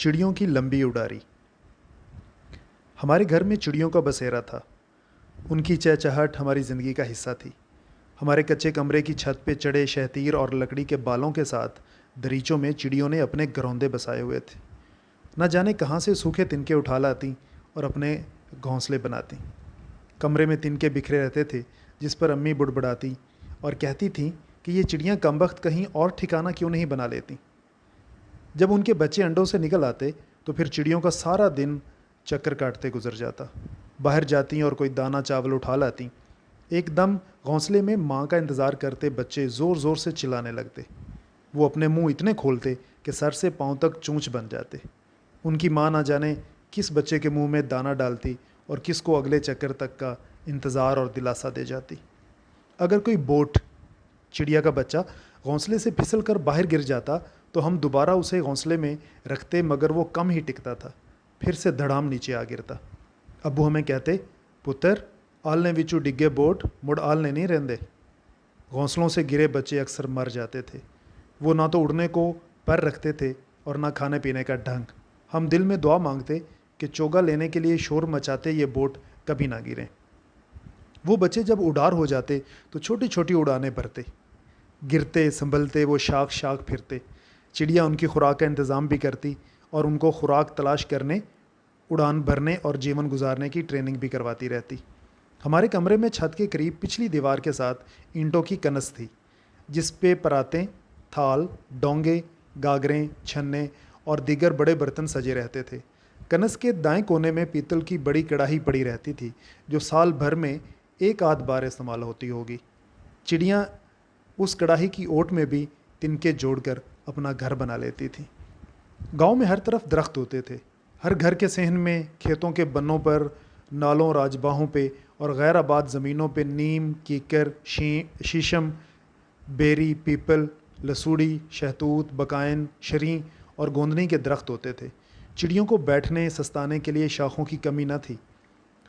चिड़ियों की लंबी उड़ारी। हमारे घर में चिड़ियों का बसेरा था। उनकी चहचहाहट हमारी ज़िंदगी का हिस्सा थी। हमारे कच्चे कमरे की छत पे चढ़े शहतीर और लकड़ी के बालों के साथ दरीचों में चिड़ियों ने अपने घरौंदे बसाए हुए थे। न जाने कहाँ से सूखे तिनके उठा लाती और अपने घोंसले बनाती। कमरे में तिनके बिखरे रहते थे जिस पर अम्मी बुड़बुड़ाती और कहती थीं कि ये चिड़ियाँ कमबख्त कहीं और ठिकाना क्यों नहीं बना लेती। जब उनके बच्चे अंडों से निकल आते तो फिर चिड़ियों का सारा दिन चक्कर काटते गुजर जाता। बाहर जाती और कोई दाना चावल उठा लाती। एकदम घोंसले में माँ का इंतज़ार करते बच्चे ज़ोर ज़ोर से चिल्लाने लगते। वो अपने मुंह इतने खोलते कि सर से पाँव तक चूंच बन जाते। उनकी माँ ना जाने किस बच्चे के मुंह में दाना डालती और किस को अगले चक्कर तक का इंतज़ार और दिलासा दे जाती। अगर कोई बोट चिड़िया का बच्चा घोंसले से फिसल कर बाहर गिर जाता तो हम दोबारा उसे घोंसले में रखते, मगर वो कम ही टिकता था, फिर से धड़ाम नीचे आ गिरता। अब्बू हमें कहते, पुत्र आलने विचू डिग्गे बोट मुड़ आलने नहीं रहंदे। घोंसलों से गिरे बच्चे अक्सर मर जाते थे। वो ना तो उड़ने को पर रखते थे और ना खाने पीने का ढंग। हम दिल में दुआ मांगते कि चोगा लेने के लिए शोर मचाते ये बोट कभी ना गिरें। वो बच्चे जब उड़ार हो जाते तो छोटी छोटी उड़ानें भरते। गिरते संभलते वो शाख शाख फिरते। चिड़िया उनकी खुराक का इंतज़ाम भी करती और उनको खुराक तलाश करने, उड़ान भरने और जीवन गुजारने की ट्रेनिंग भी करवाती रहती। हमारे कमरे में छत के करीब पिछली दीवार के साथ ईंटों की कनस थी जिस पे परातें, थाल, डोंगे, गागरें, छन्ने और दीगर बड़े बर्तन सजे रहते थे। कनस के दाएं कोने में पीतल की बड़ी कढ़ाई पड़ी रहती थी जो साल भर में एक आध बार इस्तेमाल होती होगी। चिड़ियाँ उस कढ़ाई की ओट में भी तिनके जोड़कर अपना घर बना लेती थी। गांव में हर तरफ दरख्त होते थे। हर घर के सहन में, खेतों के बन्नों पर, नालों, राजबाहों पे और गैर आबाद ज़मीनों पे नीम, कीकर, शीशम, बेरी, पीपल, लसूड़ी, शहतूत, बकायन, शरीं और गोंदनी के दरख्त होते थे। चिड़ियों को बैठने सस्ताने के लिए शाखों की कमी न थी।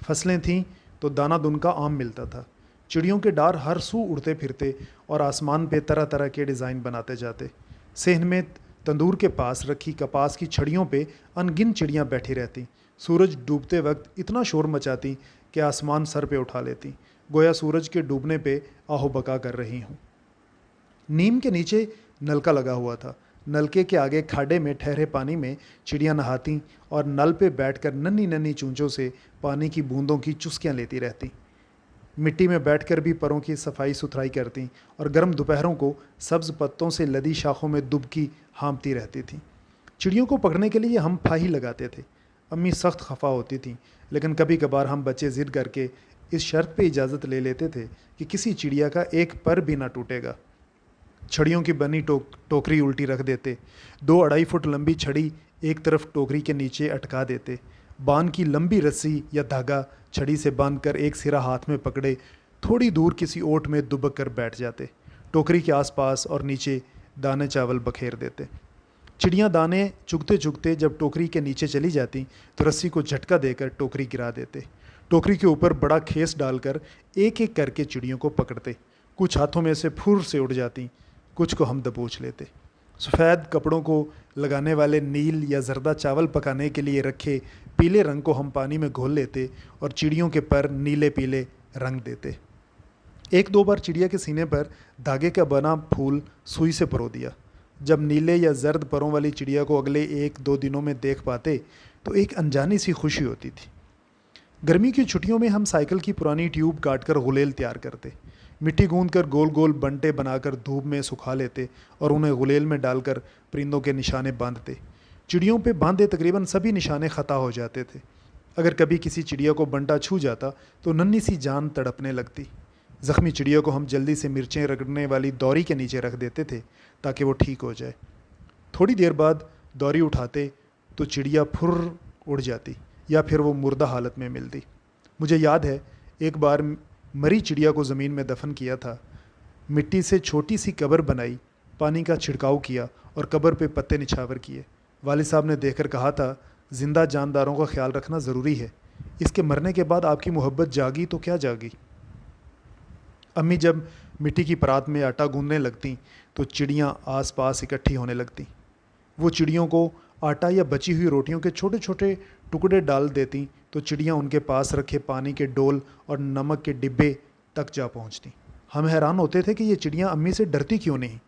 फसलें थीं तो दाना दुन का आम मिलता था। चिड़ियों के डार हर सू उड़ते फिरते और आसमान पे तरह तरह के डिज़ाइन बनाते जाते। सेहन में तंदूर के पास रखी कपास की छड़ियों पे अनगिन चिड़ियाँ बैठी रहती। सूरज डूबते वक्त इतना शोर मचाती कि आसमान सर पे उठा लेती, गोया सूरज के डूबने पे आहो बका कर रही हूँ। नीम के नीचे नलका लगा हुआ था। नलके के आगे खाडे में ठहरे पानी में चिड़ियाँ नहाती और नल पे बैठकर नन्ही नन्ही चूंचों से पानी की बूंदों की चुस्कियाँ लेती रहती। मिट्टी में बैठकर भी परों की सफाई सुथराई करती और गर्म दोपहरों को सब्ज़ पत्तों से लदी शाखों में दुबकी हाँपती रहती थीं। चिड़ियों को पकड़ने के लिए हम फाही लगाते थे। अम्मी सख्त खफा होती थीं, लेकिन कभी कभार हम बच्चे ज़िद करके इस शर्त पे इजाज़त ले लेते थे कि किसी चिड़िया का एक पर भी ना टूटेगा। छड़ियों की बनी टोकरी उल्टी रख देते। 2-2.5 फुट लंबी छड़ी एक तरफ टोकरी के नीचे अटका देते। बांध की लंबी रस्सी या धागा छड़ी से बांधकर एक सिरा हाथ में पकड़े थोड़ी दूर किसी ओट में दुबक कर बैठ जाते। टोकरी के आसपास और नीचे दाने चावल बखेर देते। चिड़ियाँ दाने चुगते चुगते जब टोकरी के नीचे चली जाती तो रस्सी को झटका देकर टोकरी गिरा देते। टोकरी के ऊपर बड़ा खेस डालकर एक एक करके चिड़ियों को पकड़ते। कुछ हाथों में से फुर से उड़ जाती, कुछ को हम दबोच लेते। सफ़ेद कपड़ों को लगाने वाले नील या जर्दा चावल पकाने के लिए रखे पीले रंग को हम पानी में घोल लेते और चिड़ियों के पर नीले पीले रंग देते। 1-2 बार चिड़िया के सीने पर धागे का बना फूल सुई से परो दिया। जब नीले या जर्द परों वाली चिड़िया को अगले 1-2 दिनों में देख पाते तो एक अनजानी सी खुशी होती थी। गर्मी की छुट्टियों में हम साइकिल की पुरानी ट्यूब काटकर गुलेल तैयार करते। मिट्टी गूंदकर गोल गोल बंटे बनाकर धूप में सुखा लेते और उन्हें गुलेल में डालकर परिंदों के निशाने बांधते। चिड़ियों पे बांधे तकरीबन सभी निशाने ख़ता हो जाते थे। अगर कभी किसी चिड़िया को बंटा छू जाता तो नन्ही सी जान तड़पने लगती। ज़ख्मी चिड़िया को हम जल्दी से मिर्चें रगड़ने वाली दौरी के नीचे रख देते थे ताकि वो ठीक हो जाए। थोड़ी देर बाद दौरी उठाते तो चिड़िया फुर्र उड़ जाती या फिर वो मुर्दा हालत में मिलती। मुझे याद है एक बार मरी चिड़िया को ज़मीन में दफन किया था। मिट्टी से छोटी सी कब्र बनाई, पानी का छिड़काव किया और कब्र पे पत्ते निछावर किए। वालिद साहब ने देखकर कहा था, ज़िंदा जानदारों का ख्याल रखना ज़रूरी है। इसके मरने के बाद आपकी मोहब्बत जागी तो क्या जागी। अम्मी जब मिट्टी की परात में आटा गूंदने लगती तो चिड़ियाँ आस पास इकट्ठी होने लगती। वो चिड़ियों को आटा या बची हुई रोटियों के छोटे छोटे टुकड़े डाल देती तो चिड़ियाँ उनके पास रखे पानी के डोल और नमक के डिब्बे तक जा पहुँचती। हम हैरान होते थे कि ये चिड़ियाँ अम्मी से डरती क्यों नहीं।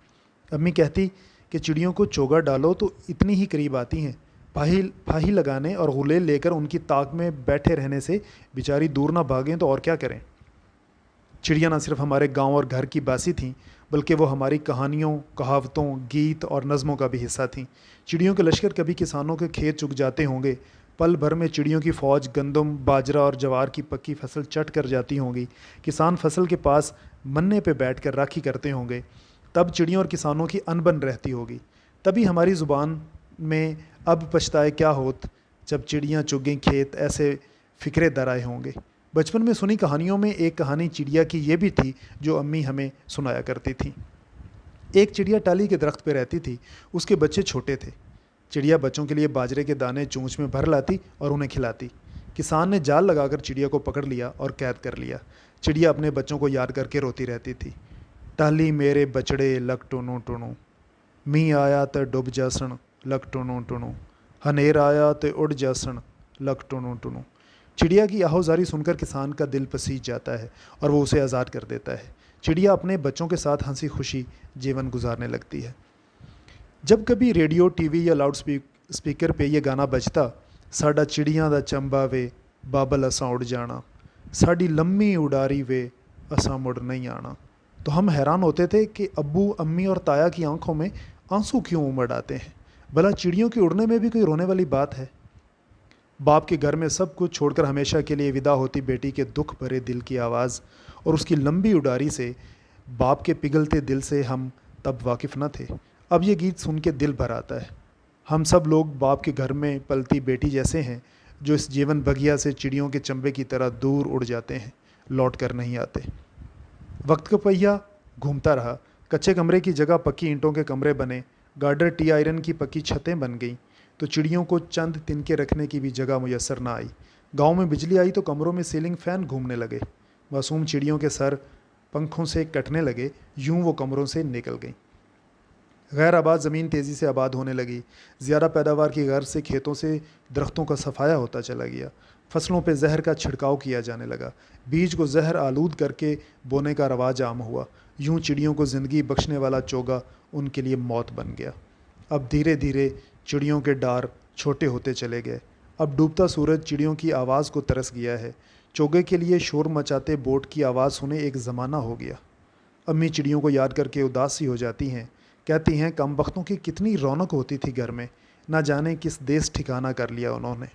अम्मी कहती कि चिड़ियों को चोगा डालो तो इतनी ही करीब आती हैं, फाही लगाने और गुलेल लेकर उनकी ताक में बैठे रहने से बेचारी दूर ना भागें तो और क्या करें। चिड़ियाँ न सिर्फ हमारे गांव और घर की बासी थीं, बल्कि वो हमारी कहानियों, कहावतों, गीत और नज़मों का भी हिस्सा थीं। चिड़ियों के लश्कर कभी किसानों के खेत चुग जाते होंगे, पल भर में चिड़ियों की फ़ौज गंदम, बाजरा और जवार की पक्की फसल चट कर जाती होंगी। किसान फसल के पास मन्ने पे बैठकर राखी करते होंगे, तब चिड़ियों और किसानों की अनबन रहती होगी। तभी हमारी ज़ुबान में अब पछताए क्या होत, जब चिड़ियाँ चुग खेत, ऐसे फ़िक्रे दर आए होंगे। बचपन में सुनी कहानियों में एक कहानी चिड़िया की ये भी थी जो अम्मी हमें सुनाया करती थी। एक चिड़िया टाली के दरख्त पर रहती थी। उसके बच्चे छोटे थे। चिड़िया बच्चों के लिए बाजरे के दाने चोंच में भर लाती और उन्हें खिलाती। किसान ने जाल लगाकर चिड़िया को पकड़ लिया और कैद कर लिया। चिड़िया अपने बच्चों को याद करके रोती रहती थी। टाली मेरे बछड़े लग टुनु टुनु, मी आया तो डुब जासन लग टुनु टुनु, हनेर आया तो उड़ जासन लग टुनु टुनु। चिड़िया की आहोजारी सुनकर किसान का दिल पसीज जाता है और वो उसे आज़ाद कर देता है। चिड़िया अपने बच्चों के साथ हंसी खुशी जीवन गुजारने लगती है। जब कभी रेडियो, टीवी या लाउड स्पीकर पे ये गाना बजता, साडा चिड़ियां दा चंबा वे बाबल असां उड़ जाना, साड़ी लम्मी उड़ारी वे असां मुड़ नहीं आना, तो हम हैरान होते थे कि अब्बू, अम्मी और ताया की आंखों में आंसू क्यों उमड़ आते हैं। भला चिड़ियों के उड़ने में भी कोई रोने वाली बात है। बाप के घर में सब कुछ छोड़कर हमेशा के लिए विदा होती बेटी के दुख भरे दिल की आवाज़ और उसकी लंबी उड़ारी से बाप के पिघलते दिल से हम तब वाकिफ़ न थे। अब ये गीत सुन के दिल भर आता है। हम सब लोग बाप के घर में पलती बेटी जैसे हैं, जो इस जीवन बगिया से चिड़ियों के चंबे की तरह दूर उड़ जाते हैं, लौट कर नहीं आते। वक्त का पहिया घूमता रहा। कच्चे कमरे की जगह पक्की ईंटों के कमरे बने, गार्डर टी आयरन की पक्की छतें बन गईं, तो चिड़ियों को चंद तिनके रखने की भी जगह मुयस्सर ना आई। गांव में बिजली आई तो कमरों में सीलिंग फ़ैन घूमने लगे। मासूम चिड़ियों के सर पंखों से कटने लगे, यूं वो कमरों से निकल गईं। गैर आबाद ज़मीन तेज़ी से आबाद होने लगी। ज़्यादा पैदावार की गर्ज से खेतों से दरख्तों का सफाया होता चला गया। फसलों पे जहर का छिड़काव किया जाने लगा। बीज को जहर आलूद करके बोने का रवाज आम हुआ। यूं चिड़ियों को ज़िंदगी बख्शने वाला चोगा उनके लिए मौत बन गया। अब धीरे धीरे चिड़ियों के डार छोटे होते चले गए। अब डूबता सूरज चिड़ियों की आवाज़ को तरस गया है। चोगे के लिए शोर मचाते बोट की आवाज़ सुने एक ज़माना हो गया। अम्मी चिड़ियों को याद करके उदास सी हो जाती हैं। कहती हैं, कम वक्तों की कितनी रौनक होती थी घर में, ना जाने किस देश ठिकाना कर लिया उन्होंने।